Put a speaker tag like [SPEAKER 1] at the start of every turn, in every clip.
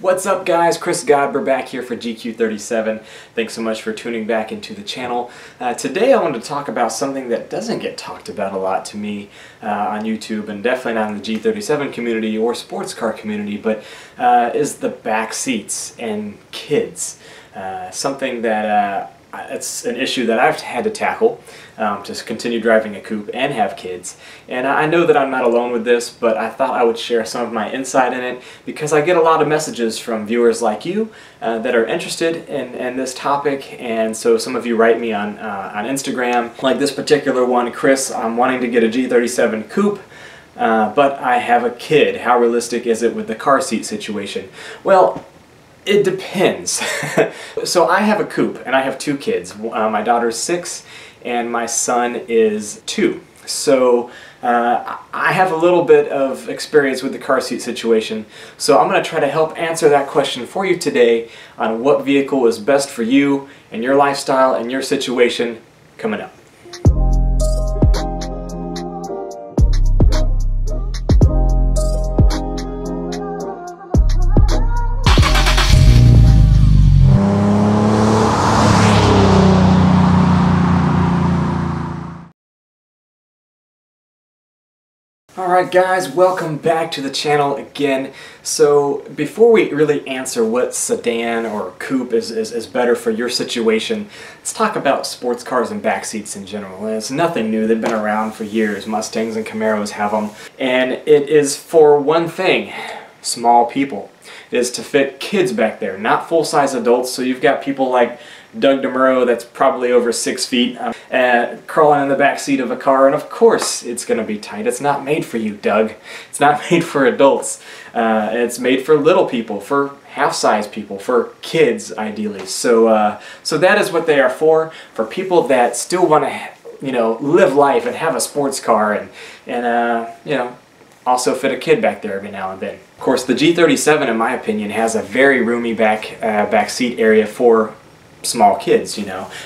[SPEAKER 1] What's up guys, Chris Godber back here for GQ37. Thanks so much for tuning back into the channel. Today I wanted to talk about something that doesn't get talked about a lot to me on YouTube, and definitely not in the G37 community or sports car community, but is the back seats and kids. Something that it's an issue that I've had to tackle to continue driving a coupe and have kids. And I know that I'm not alone with this, but I thought I would share some of my insight in it because I get a lot of messages from viewers like you that are interested in this topic. And so some of you write me on Instagram, like this particular one: Chris, I'm wanting to get a G37 Coupe, but I have a kid. How realistic is it with the car seat situation? Well, it depends. So I have a coupe and I have two kids. My daughter's 6 and my son is 2. So I have a little bit of experience with the car seat situation. So I'm going to try to help answer that question for you today on what vehicle is best for you and your lifestyle and your situation coming up. Alright guys, welcome back to the channel again. So before we really answer what sedan or coupe is better for your situation, let's talk about sports cars and back seats in general. It's nothing new, they've been around for years. Mustangs and Camaros have them. And it is for one thing: small people. It is to fit kids back there, not full-size adults. So you've got people like Doug DeMuro that's probably over 6 feet crawling in the back seat of a car, and of course it's going to be tight. It's not made for you, Doug. It's not made for adults. It's made for little people, for half-size people, for kids ideally. So so that is what they are for people that still want to, live life and have a sports car and also fit a kid back there every now and then. Of course, the G37, in my opinion, has a very roomy back seat area for small kids.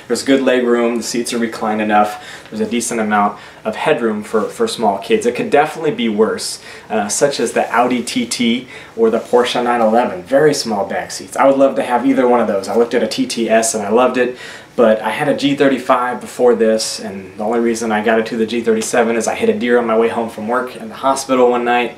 [SPEAKER 1] There's good leg room, the seats are reclined enough, there's a decent amount of headroom for small kids. It could definitely be worse, such as the Audi TT or the Porsche 911. Very small back seats. I would love to have either one of those. I looked at a TTS and I loved it, but I had a G35 before this, and the only reason I got it to the G37 is I hit a deer on my way home from work in the hospital one night.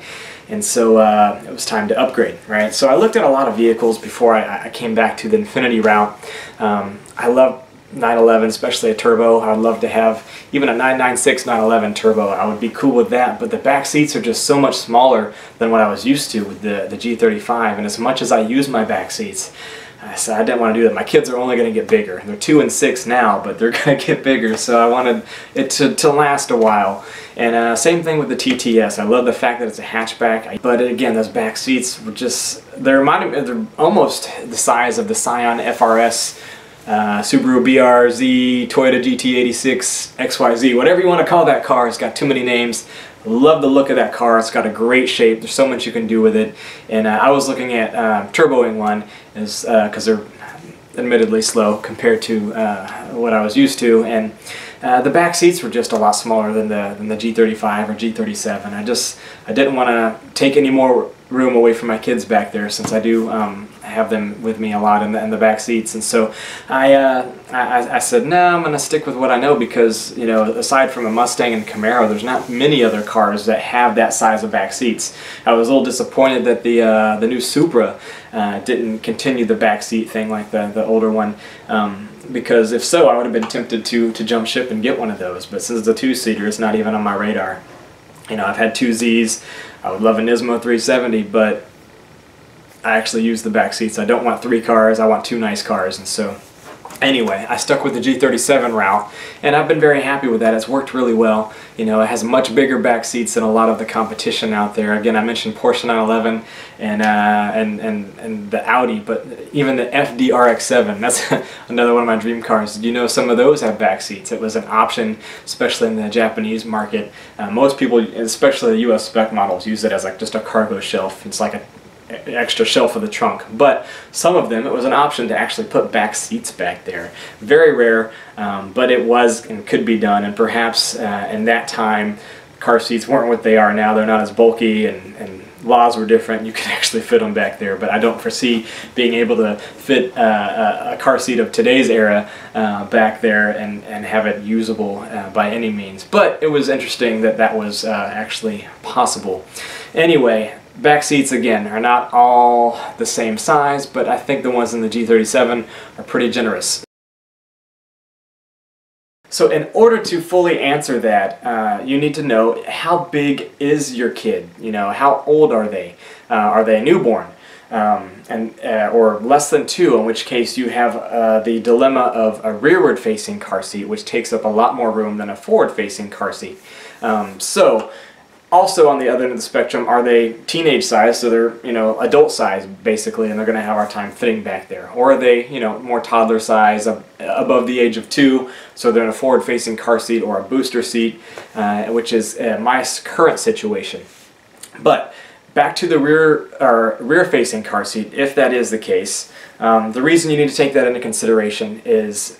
[SPEAKER 1] And so it was time to upgrade, right? So I looked at a lot of vehicles before I came back to the Infinity route. I love 911, especially a turbo. I'd love to have even a 996 911 turbo. I would be cool with that, but the back seats are just so much smaller than what I was used to with the G35. And as much as I use my back seats, I didn't want to do that. My kids are only going to get bigger. They're 2 and 6 now, but they're going to get bigger, so I wanted it to last a while. And same thing with the TTS. I love the fact that it's a hatchback, but again, those back seats were just, they're almost the size of the Scion FRS, Subaru BRZ, Toyota GT86, XYZ, whatever you want to call that car. It's got too many names. Love the look of that car. It's got a great shape. There's so much you can do with it. And I was looking at turboing one because they're admittedly slow compared to what I was used to, and the back seats were just a lot smaller than the G35 or G37. I didn't want to take any more room away from my kids back there, since I do have them with me a lot in the back seats. And so I said, no, I'm going to stick with what I know, because aside from a Mustang and Camaro, there's not many other cars that have that size of back seats. I was a little disappointed that the new Supra didn't continue the back seat thing like the older one, because if so, I would have been tempted to jump ship and get one of those. But since it's a 2-seater, it's not even on my radar. I've had 2 Zs. I would love a Nismo 370, but I actually use the back seats. I don't want 3 cars, I want 2 nice cars. And so anyway, I stuck with the G37 route, and I've been very happy with that. It's worked really well. It has much bigger back seats than a lot of the competition out there. Again, I mentioned Porsche 911 and the Audi, but even the FD-RX-7, that's another one of my dream cars. Some of those have back seats. It was an option, especially in the Japanese market. Most people, especially the US spec models, use it as just a cargo shelf. It's like an extra shelf of the trunk, but some of them it was an option to actually put back seats back there. Very rare, but it was and could be done, and perhaps in that time car seats weren't what they are now. They're not as bulky and laws were different, you could actually fit them back there, but I don't foresee being able to fit a car seat of today's era back there and have it usable by any means. But it was interesting that that was actually possible. Anyway, back seats again are not all the same size, but I think the ones in the G37 are pretty generous. So in order to fully answer that, you need to know, how big is your kid? You know, how old are they? Are they a newborn? Or less than 2, in which case you have the dilemma of a rearward facing car seat, which takes up a lot more room than a forward facing car seat. Also on the other end of the spectrum, are they teenage size, so they're, you know, adult size basically, and they're going to have our time fitting back there? Or are they, you know, more toddler size, above the age of 2, so they're in a forward facing car seat or a booster seat, which is my current situation. But back to the rear facing car seat, if that is the case, the reason you need to take that into consideration is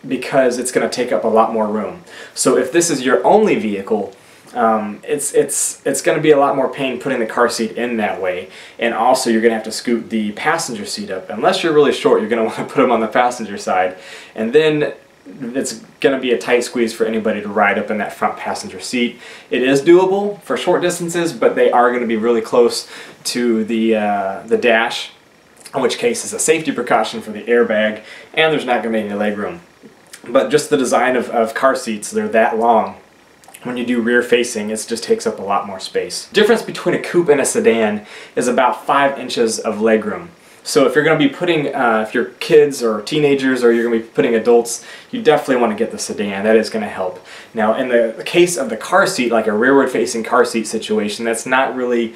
[SPEAKER 1] because it's going to take up a lot more room. So if this is your only vehicle, it's going to be a lot more pain putting the car seat in that way, and also you're going to have to scoot the passenger seat up. Unless you're really short, you're going to want to put them on the passenger side, and then it's going to be a tight squeeze for anybody to ride up in that front passenger seat. It is doable for short distances, but they are going to be really close to the dash, in which case it's a safety precaution for the airbag, and there's not going to be any leg room. But just the design of car seats, they're that long. When you do rear facing, it just takes up a lot more space. The difference between a coupe and a sedan is about 5 inches of legroom. So if you're going to be putting, if you're kids or teenagers, or you're going to be putting adults, you definitely want to get the sedan. That is going to help. Now in the case of the car seat, like a rearward facing car seat situation, that's not really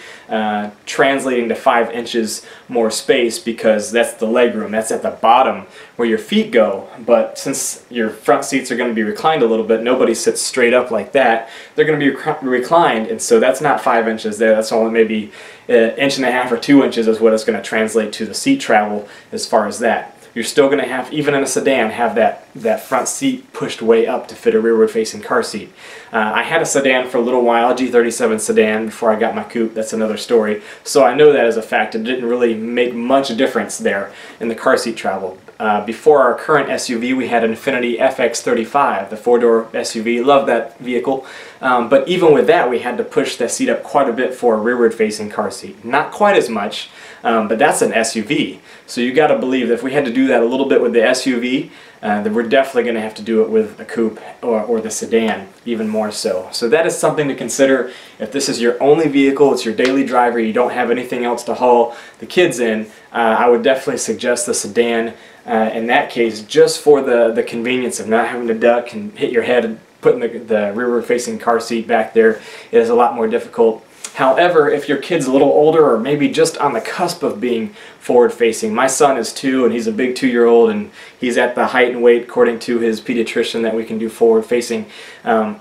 [SPEAKER 1] translating to 5 inches more space, because that's the legroom. That's at the bottom where your feet go. But since your front seats are going to be reclined a little bit, nobody sits straight up like that. They're going to be reclined, and so that's not 5 inches there. That's only maybe an inch and a half or 2 inches is what it's going to translate to the seat travel as far as that. You're still going to have, even in a sedan, have that front seat pushed way up to fit a rearward facing car seat. I had a sedan for a little while, a G37 sedan, before I got my coupe. That's another story. So I know that as a fact. It didn't really make much difference there in the car seat travel. Before our current SUV, we had an Infiniti FX35, the 4-door SUV. Love that vehicle. But even with that, we had to push that seat up quite a bit for a rearward facing car seat. Not quite as much, but that's an SUV. So you got to believe that if we had to do that a little bit with the SUV, then we're definitely going to have to do it with a coupe or the sedan, even more so. So that is something to consider. If this is your only vehicle, it's your daily driver, you don't have anything else to haul the kids in, I would definitely suggest the sedan in that case, just for the convenience of not having to duck and hit your head and putting the rearward facing car seat back there. It is a lot more difficult. However, if your kid's a little older, or maybe just on the cusp of being forward-facing, my son is 2 and he's a big 2-year-old, and he's at the height and weight, according to his pediatrician, that we can do forward-facing,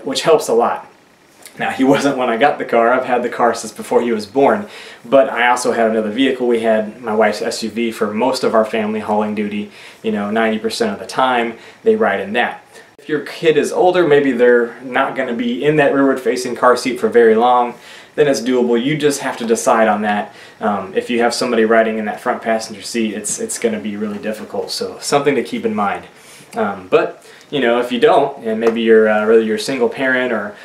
[SPEAKER 1] which helps a lot. Now, he wasn't when I got the car. I've had the car since before he was born, but I also had another vehicle. We had my wife's SUV for most of our family hauling duty. You know, 90% of the time they ride in that. If your kid is older, maybe they're not going to be in that rearward-facing car seat for very long, then it's doable. You just have to decide on that. If you have somebody riding in that front passenger seat, it's going to be really difficult. So something to keep in mind. But you know, if you don't, and maybe you're whether you're a single parent or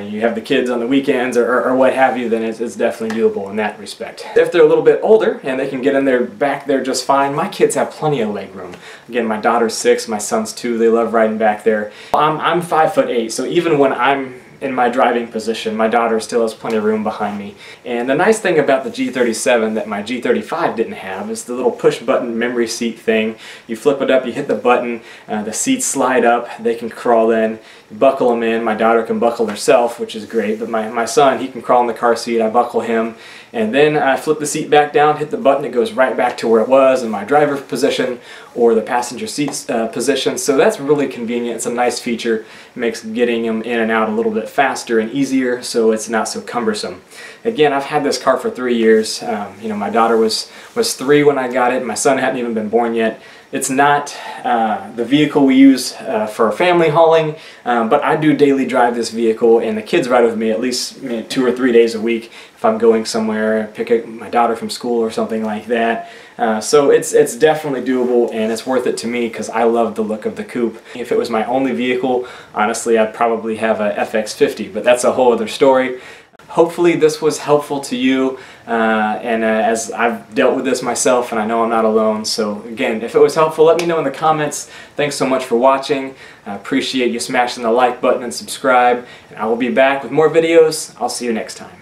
[SPEAKER 1] you have the kids on the weekends or what have you, then it's definitely doable in that respect. If they're a little bit older and they can get in there back there just fine, my kids have plenty of leg room. Again, my daughter's 6, my son's 2. They love riding back there. I'm 5'8", so even when I'm in my driving position, my daughter still has plenty of room behind me. And the nice thing about the G37 that my G35 didn't have is the little push button memory seat thing. You flip it up, you hit the button, the seats slide up, they can crawl in, you buckle them in. My daughter can buckle herself, which is great, but my son, he can crawl in the car seat, I buckle him, and then I flip the seat back down, hit the button, it goes right back to where it was in my driver position or the passenger seat position. So that's really convenient. It's a nice feature. It makes getting them in and out a little bit bit faster and easier, so it's not so cumbersome. Again, I've had this car for 3 years. You know, my daughter was 3 when I got it. My son hadn't even been born yet. It's not the vehicle we use for family hauling, but I do daily drive this vehicle, and the kids ride with me at least 2 or 3 days a week if I'm going somewhere, pick up my daughter from school or something like that. So it's definitely doable, and it's worth it to me because I love the look of the coupe. If it was my only vehicle, honestly, I'd probably have a FX50, but that's a whole other story. Hopefully this was helpful to you, as I've dealt with this myself, and I know I'm not alone. So again, if it was helpful, let me know in the comments. Thanks so much for watching. I appreciate you smashing the like button and subscribe, and I will be back with more videos. I'll see you next time.